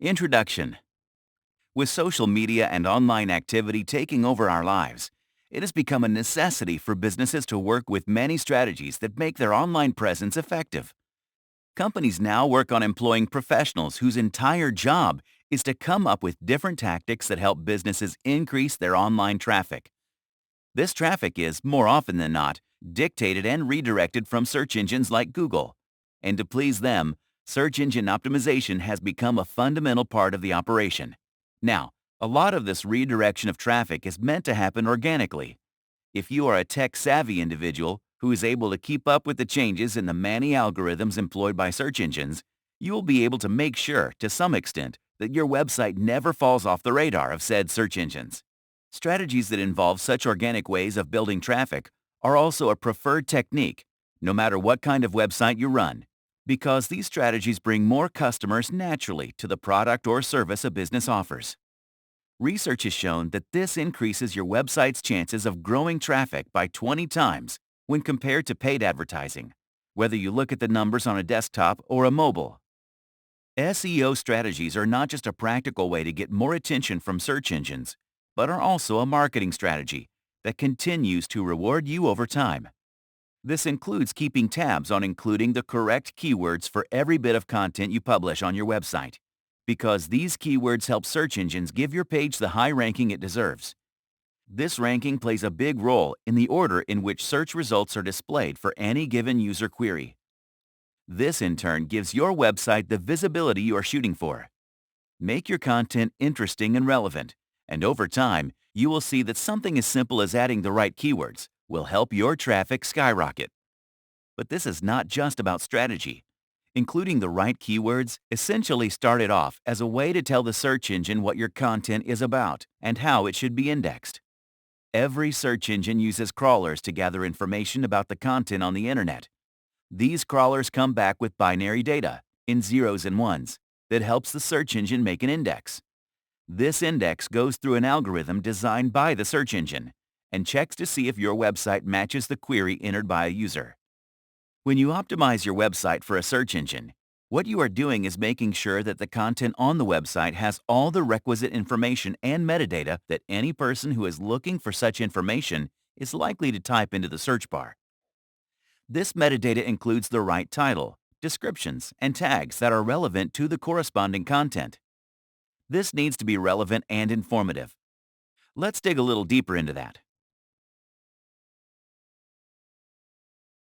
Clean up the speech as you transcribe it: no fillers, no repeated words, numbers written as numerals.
Introduction. With social media and online activity taking over our lives, it has become a necessity for businesses to work with many strategies that make their online presence effective. Companies now work on employing professionals whose entire job is to come up with different tactics that help businesses increase their online traffic. This traffic is, more often than not, dictated and redirected from search engines like Google. And to please them, search engine optimization has become a fundamental part of the operation. Now, a lot of this redirection of traffic is meant to happen organically. If you are a tech-savvy individual who is able to keep up with the changes in the many algorithms employed by search engines, you will be able to make sure, to some extent, that your website never falls off the radar of said search engines. Strategies that involve such organic ways of building traffic are also a preferred technique, no matter what kind of website you run, because these strategies bring more customers naturally to the product or service a business offers. Research has shown that this increases your website's chances of growing traffic by 20 times when compared to paid advertising, whether you look at the numbers on a desktop or a mobile. SEO strategies are not just a practical way to get more attention from search engines, but are also a marketing strategy that continues to reward you over time. This includes keeping tabs on including the correct keywords for every bit of content you publish on your website, because these keywords help search engines give your page the high ranking it deserves. This ranking plays a big role in the order in which search results are displayed for any given user query. This, in turn, gives your website the visibility you are shooting for. Make your content interesting and relevant, and over time, you will see that something as simple as adding the right keywords will help your traffic skyrocket. But this is not just about strategy. Including the right keywords essentially started off as a way to tell the search engine what your content is about and how it should be indexed. Every search engine uses crawlers to gather information about the content on the internet. These crawlers come back with binary data, in zeros and ones, that helps the search engine make an index. This index goes through an algorithm designed by the search engine and checks to see if your website matches the query entered by a user. When you optimize your website for a search engine, what you are doing is making sure that the content on the website has all the requisite information and metadata that any person who is looking for such information is likely to type into the search bar. This metadata includes the right title, descriptions, and tags that are relevant to the corresponding content. This needs to be relevant and informative. Let's dig a little deeper into that.